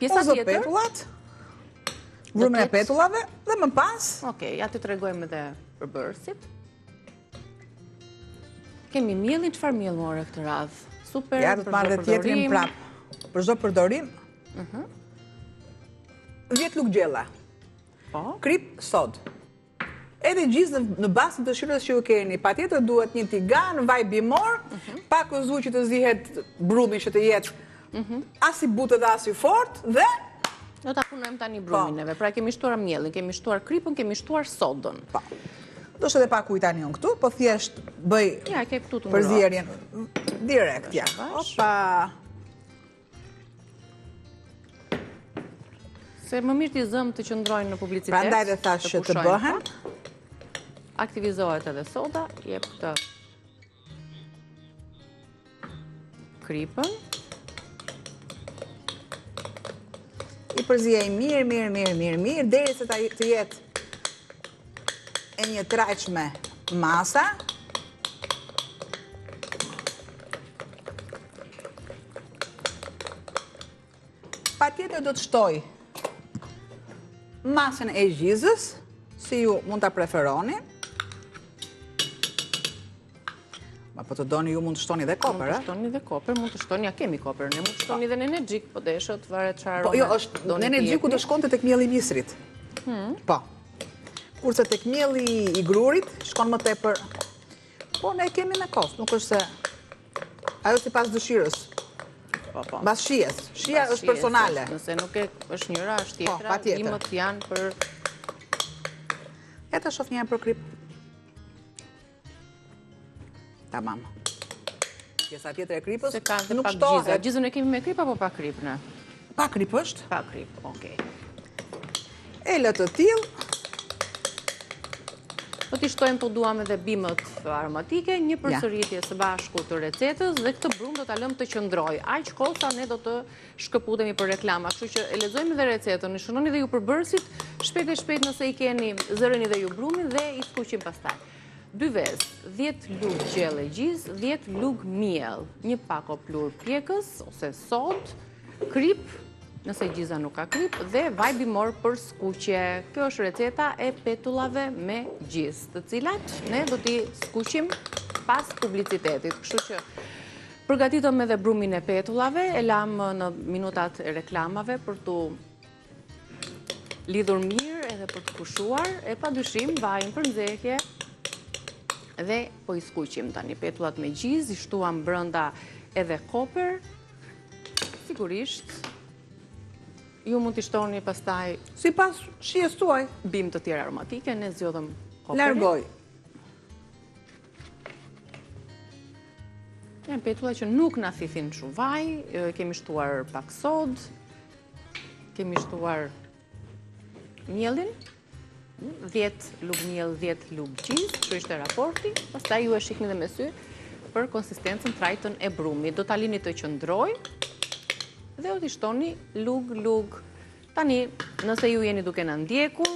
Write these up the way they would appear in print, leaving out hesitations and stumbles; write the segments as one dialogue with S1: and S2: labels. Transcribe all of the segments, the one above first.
S1: Pjesa
S2: Uzo
S1: tjetër?
S2: petullat, brumin e petullave dhe më pas...
S1: Okej, ja të tregojmë edhe përbërësit. Kemi mielin, çfarë miell more këtë radhë? Super,
S2: Ja, do të marrë dhe tjetrin prap. Për çdo përdorim, 10 lugë gjella.
S1: Po.
S2: Krip, sod. Edhe gjithë në bazë të dëshirës që ju keni. Patjetër duhet një tigan, vaj bimor, pak u zu që të zihet brumi që të jetë as i butë dhe as i fort, dhe...
S1: Do ta punojmë tani brumin neve. Pra kemi shtuar mielin, kemi shtuar kripën, kemi shtuar sodën.
S2: Po. Do shtë edhe pak ujë tani unë këtu, po thjesht bëj
S1: Ja, ke këtu të
S2: përzierjen direkt, ja. Opa!
S1: Se më mirë t'i zëmë të qëndrojnë në publicitet.
S2: Prandaj dhe thash që të bëhen.
S1: Aktivizohet edhe soda, jep të kripën.
S2: I përziej mirë, deri se të jetë e një trajqme masa. Patjetër do të shtoj masën e gjizës, si ju mund të preferoni. Ma po të doni ju mund të shtoni dhe koper,
S1: Mund të shtoni dhe koper, mund të shtoni, ja kemi koper, ne mund të shtoni dhe në energjik, po deshët, varet çfarë
S2: Po jo, në energjiku do shkonte tek mielli i misrit. Po. Kurse tek mielli i grurit, shkon më tepër. Po, ne kemi me kost, nuk është se... Ajo si pas dëshirës. Bas shijes. Shija është personale.
S1: Nëse nuk është njëra, është tjetra,
S2: patjetër.
S1: bimët janë për...
S2: Ja ta shof një për krip. Tamam. Pjesa tjetër e kripës
S1: Se ka dhe
S2: nuk
S1: pak gjiza.
S2: shtohet.
S1: Gjizën e kemi me krip apo pa krip në?
S2: Pa krip është.
S1: Pa krip, okej.
S2: E lë të tillë.
S1: Do t'i shtojmë po duam edhe bimët aromatike, një përsëritje së bashku të recetës dhe këtë brum do t'a lëmë të qëndroj. Aq kohë sa ne do të shkëputemi për reklama. Kështu që e lexojmë edhe recetën, i shënoni dhe ju përbërësit, shpejt e shpejt nëse i keni, zërëni dhe ju brumin dhe i skuqim pastaj. 2 vezë, 10 lugë gjelle gjiz, 10 lugë miell, një pako plur pjekës ose sod, krip, nëse gjiza nuk ka krip, dhe vaj bimor për skuqje. Kjo është receta e petullave me gjiz, të cilat ne do t'i skuqim pas publicitetit. Kështu që përgatitëm edhe brumin e petullave, e lam në minutat e reklamave për t'u lidhur mirë edhe për të kushuar, e pa dyshim vajin për nxehje dhe po i skuqim tani petullat me gjiz, i shtuam brenda edhe koper, sigurisht. Ju mund t'i shtoni pastaj
S2: Si pas shijes tuaj.
S1: bim të tjera aromatike, ne zgjodhëm koperin.
S2: Largoj.
S1: Janë petulla që nuk na thithin shumë vaj, kemi shtuar pak sod, kemi shtuar mielin, 10 lugë miell, 10 lugë gjiz, që ishte raporti, pastaj ju e shikni dhe me sy për konsistencën trajtën e brumit. Do t'a lini të qëndroj dhe do t'i shtoni lugë. Tani, nëse ju jeni duke na ndjekur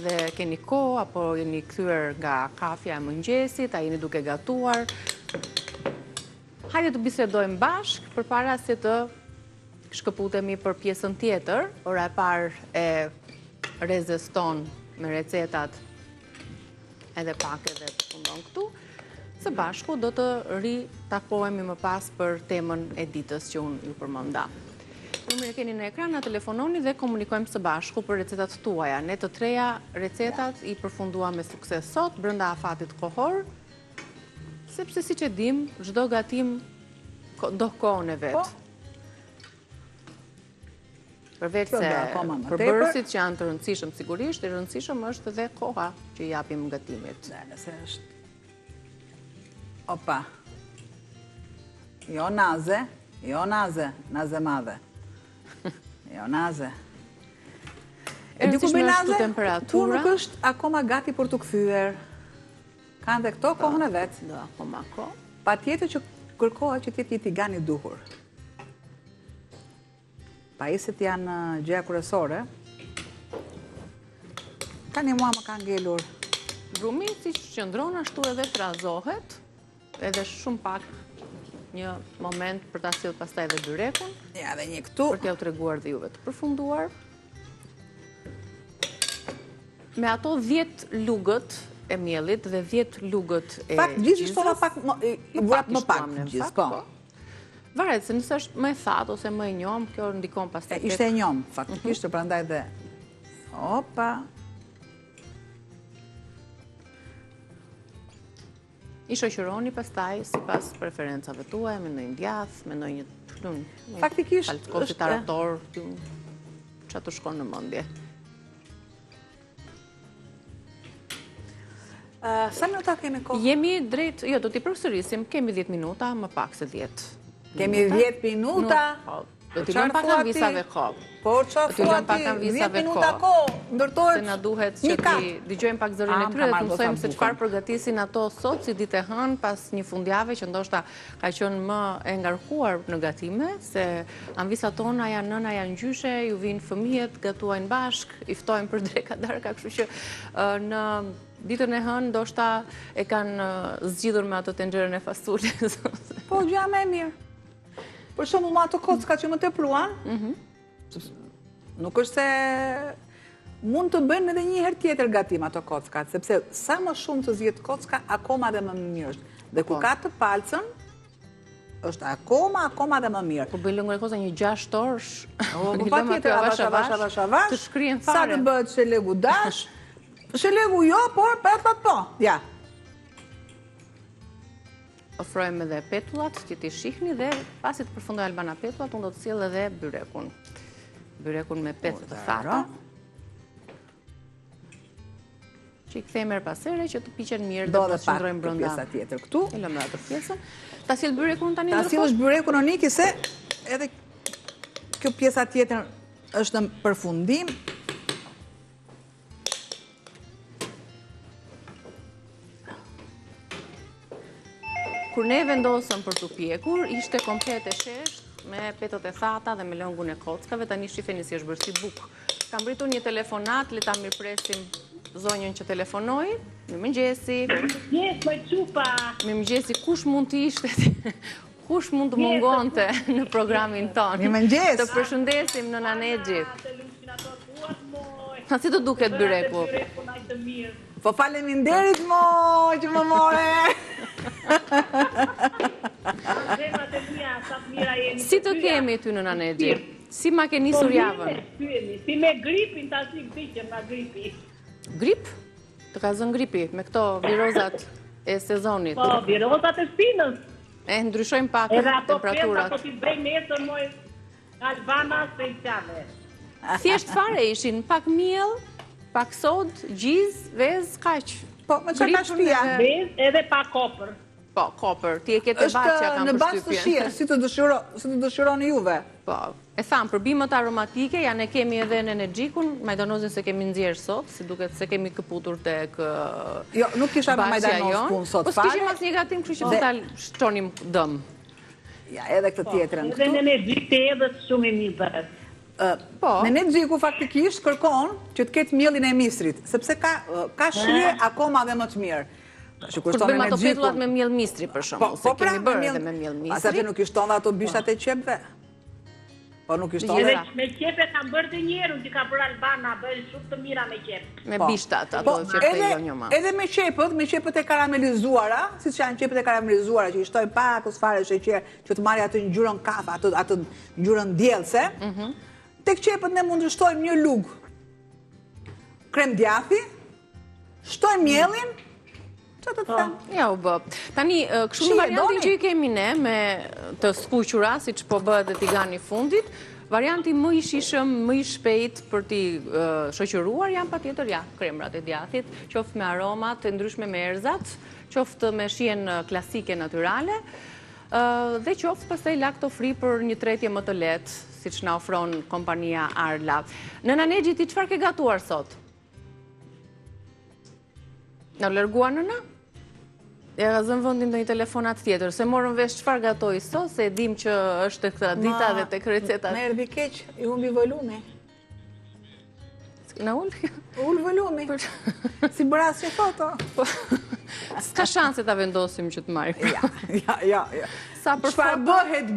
S1: dhe keni kohë apo jeni kthyer nga kafja e mëngjesit, a jeni duke gatuar, hajde të bisedojmë bashkë përpara se të shkëputemi për pjesën tjetër. Ora e parë e rezes ton me recetat edhe pak edhe të fundon këtu. Së bashku do të ritakohemi më pas për temën e ditës që unë ju përmenda. Numrin e keni në ekran, na telefononi dhe komunikojmë së bashku për recetat tuaja. Ne të treja recetat i përfunduam me sukses sot brenda afatit kohor, sepse siç e dim, çdo gatim do kohën e vet. Përveç se përbërësit që janë të rëndësishëm sigurisht, e rëndësishëm është edhe koha që i japim gatimit.
S2: Nëse është... Opa. Jo naze, naze madhe. Jo naze.
S1: E rëndësishme është temperatura.
S2: Kur nuk është akoma gati për të kthyer. Kanë dhe këto kohën e vetë.
S1: Do akoma kohë.
S2: Patjetër që kërkohet që t'jetë një tigan i duhur. Pajisjet janë gjëja kryesore. Tani mua më ka ngelur.
S1: Brumi si qëndron ashtu edhe trazohet, edhe shumë pak një moment për ta sjellë pastaj edhe byrekun.
S2: Ja, dhe një këtu.
S1: Për t'ja u treguar dhe juve të përfunduar. Me ato 10 lugët e miellit dhe 10 lugët e
S2: Pak gjithë shtova pak më pak gjithë, po.
S1: Varet se nëse është më e thatë ose më e njom, kjo ndikon pastaj.
S2: Ishte e njom, faktikisht, prandaj dhe opa.
S1: I shoqëroni pastaj sipas preferencave tuaja, me ndonjë djath, me ndonjë
S2: faktikisht
S1: është tarator, çfarë të shkon në mendje.
S2: Sa minuta kemi kohë?
S1: Jemi drejt, jo, do t'i përsërisim, kemi 10 minuta, më pak se 10.
S2: Kemi 10 minuta?
S1: Do t'i lëm pak anvisave kohë.
S2: Por qa fuati, 10 minuta kohë, ndërtojt
S1: se na duhet që t'i dëgjojmë pak zërin e tyre dhe të mësojmë se çfarë përgatisin ato sot si ditë e hënë pas një fundjave që ndoshta ka qenë më e ngarkuar në gatime, se anvisat tona janë nëna, janë gjyshe, ju vinë fëmijët, gatuajnë bashk, i ftojnë për dreka darka, kështu që në ditën e hënë ndoshta e kanë zgjidhur me ato tenxherën e fasulës.
S2: Po, gjëja më e mirë. Për shumë ma ato kocka që më të pruan, nuk është se mund të bëjnë edhe një herë tjetër gatim ato kockat, sepse sa më shumë të zjetë kocka, akoma dhe më mirë është. Dhe ku ka të palcën, është akoma dhe më mirë.
S1: Po bëjnë lëngër e kosa një 6 orësh,
S2: Po pa tjetër, avash,
S1: të shkryen fare.
S2: Sa të bëhet shelegu dash, shelegu jo, por po, ja.
S1: Ofrojmë edhe petullat që t'i shihni dhe pasi të përfundoj Albana petullat, unë do të sjell edhe byrekun. Byrekun me petë të thata. Që i kthejmë her pas here që të piqen mirë dhe të qëndrojmë brenda.
S2: Do dhe pak pjesa tjetër këtu.
S1: E lëmë atë pjesën. Ta sjell byrekun tani ndërkohë?
S2: Ta sjellësh byrekun Oniki se edhe kjo pjesa tjetër është në përfundim.
S1: Kur ne vendosëm për të pjekur, ishte komplet e shesht me petët e thata dhe me lëngun e kockave, tani shifeni si është bërë si bukë. Kam britur një telefonat, le ta mirëpresim zonjën që telefonoi. Mirëmëngjesi. Mirëmëngjesi, kush mund të ishte? Kush mund të mungonte në programin tonë?
S2: Mirëmëngjes.
S1: Të përshëndesim në Nanexhi. Si të duket byreku?
S2: Po faleminderit që më more.
S1: Si të kemi ty në Nanexhi? Si ma ke nisur javën?
S3: Si me gripin të ashtë këtiqem nga gripi.
S1: Grip? Të ka zënë gripi me këto virozat e sezonit?
S3: Po, virozat e spinës.
S1: E ndryshojmë pak temperaturat.
S3: Po t'i bëj nesër moj Albana speciale.
S1: Thjesht fare ishin pak miell, pak sod, gjiz, vez, kaq.
S2: Po, me që ka shpia.
S3: Vez edhe pak kopër.
S1: Po, kopër, ti e ke të baqja kam
S2: në bazë të shije, si të dëshironi juve.
S1: Po, e thamë, për bimët aromatike, janë e kemi edhe në energjikun, majdanozin se kemi nxjerrë sot, si duket se kemi këputur tek
S2: Jo, nuk kisha me majdanoz punë sot
S1: fare. Po s'kishim asnjë gatim, kështu që ta shtonim dëm.
S2: Ja, edhe këtë tjetrën këtu.
S3: Edhe në energjik të edhës shumë i mirë bëhet.
S2: Në energjiku faktikisht kërkon që të ketë mielin e misrit, sepse ka shije akoma dhe më të mirë.
S1: Kur të bëjmë ato petullat me miell mistri për shembull, se kemi bërë edhe me miell mistri.
S2: Pastaj nuk i shton ato bishtat e qepëve. Po nuk i shton.
S3: Me qepe kam bërë të njerën që ka bërë Albana, bëjnë shumë të mira me qepë.
S1: Me bishtat, ato qepë e jonjoma.
S2: Edhe me qepët e karamelizuara, siç janë qepët e karamelizuara që i shtojnë pak ose fare sheqer që të marrë atë ngjyrën kafe, atë ngjyrën diellse. Tek qepët ne mund të shtojmë një lugë krem djathi, shtojmë mielin.
S1: Ja u bë. Tani, kështu në variantin që i kemi ne, me të skuqura, si që po bëhet dhe tigani fundit, varianti më i shishëm, më i shpejt për t'i shoqëruar, janë patjetër kremrat e djathit, qoftë me aromat të ndryshme me erzat, qoftë me shijen klasike natyrale, dhe qoftë pastaj lakto free për një tretje më të lehtë, siç na ofron kompania Arla. Në Nanexhi ti çfarë ke gatuar sot? Na larguar nëna? Ja ka zënë vendin ndonjë telefonat tjetër, se morëm vesh çfarë gatoi sot, se e dim që është tek tradita dhe tek recetat.
S2: Më erdhi keq, i humbi volumi.
S1: Na ul?
S2: Ul volumi. Si brasje foto.
S1: S'ka shanse ta vendosim që të marrim.
S2: Ja.
S1: Sa për
S2: Çfarë bëhet,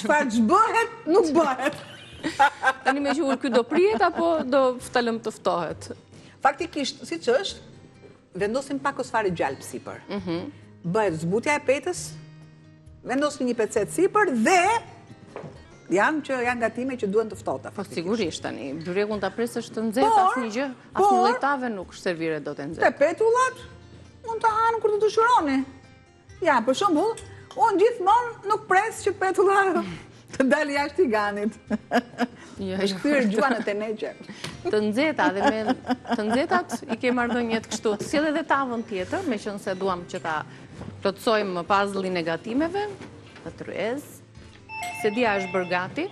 S2: çfarë ç'bëhet, nuk bëhet.
S1: Tani me qenë ky do prihet apo do talëm të ftohet?
S2: Faktikisht, siç është, vendosim pak ose gjalp sipër. Bëhet zbutja e petës, vendosim një pecet sipër dhe janë gatime që duhen të ftohta.
S1: Po sigurisht tani, byrekun ta presësh të nxehtë asnjë gjë, asnjë lloj tave nuk serviret dot e nxehtë.
S2: Te petullat mund ta hanë kur të dëshironi. Ja, për shembull, unë gjithmonë nuk pres që petulla të dalë jashtë i ganit. Është kthyer gjua në teneqe.
S1: Të nxehta dhe me të nxehtat i ke marrëdhënie të kështu. Sjell edhe tavën tjetër, meqense duam që ta plotësojmë puzzle-in e gatimeve. Të tryez. Se dia është bërë gati.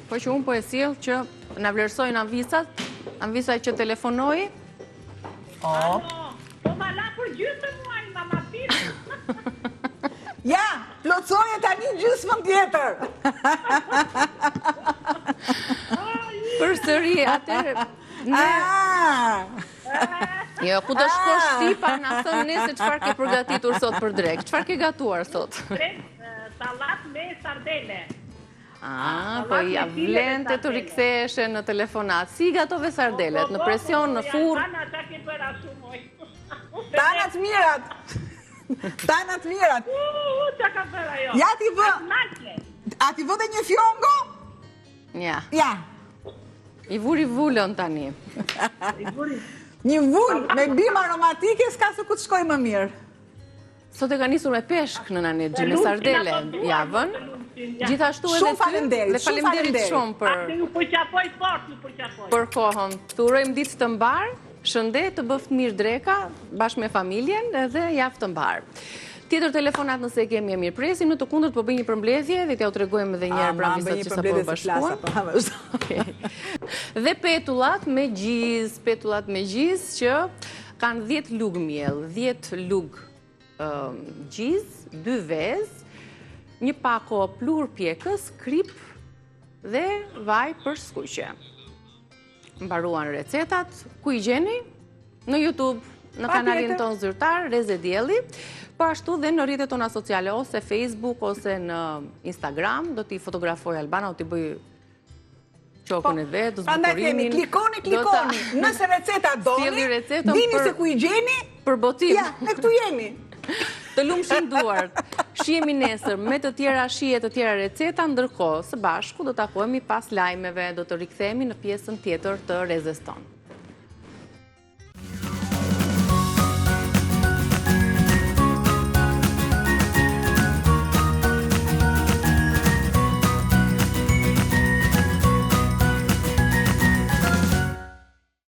S1: Po që unë po e sjell që na vlerësojnë Anvisa që telefonoi.
S3: Po ma la për gjysmë muaj, mama pit.
S2: Ja, plotësoje tani gjysmën tjetër.
S1: Përsëri atëre. Jo, ku do shkosh ti pa na thënë ne se çfarë ke përgatitur sot për drek? Çfarë ke gatuar sot?
S3: Sallat me sardele.
S1: Po ja vlen të riktheshe në telefonat. Si gatove sardelet? Në presion, në furrë?
S2: Tanat mirat. Tanat mirat.
S3: Qa ka bërë ajo?
S2: Ja ti vë. A ti vë dhe një fjongo?
S1: Ja.
S2: Ja.
S1: I vuri vullon tani.
S2: Një vull me bimë aromatike s'ka se ku të shkoj më mirë.
S1: Sot e ka nisur me peshk në Nanexhi me sardele javën. Gjithashtu edhe ty dhe faleminderit shumë për kohën. Të urojmë ditë të mbarë, shëndet, të bëft mirë dreka, bashkë me familjen dhe javë të mbarë. Tjetër telefonat nëse kemi e mirë presim, në të kundërt po bëj një përmbledhje dhe t'ja u tregojmë edhe njerë pra visat që sa po bashkuan. Dhe petullat me gjiz që kanë 10 lugë miell, 10 lugë gjiz, 2 vezë, një pako pluhur pjekës, krip dhe vaj për skuqe. Mbaruan recetat, ku i gjeni? Në YouTube, në kanalin ton zyrtar, Reze Dielli, po ashtu dhe në rrjetet tona sociale, ose Facebook, ose në Instagram, do t'i fotografoj Albana, do t'i bëj qokën e vetë, zbukurimin.
S2: Klikoni, nëse receta doni, dini se ku i gjeni,
S1: për botim.
S2: Ja, ne këtu jemi.
S1: Të lumshin duart. Shihemi nesër me të tjera shije, të tjera receta, ndërkohë së bashku do takohemi pas lajmeve, do të rikthehemi në pjesën tjetër të Rezes tonë.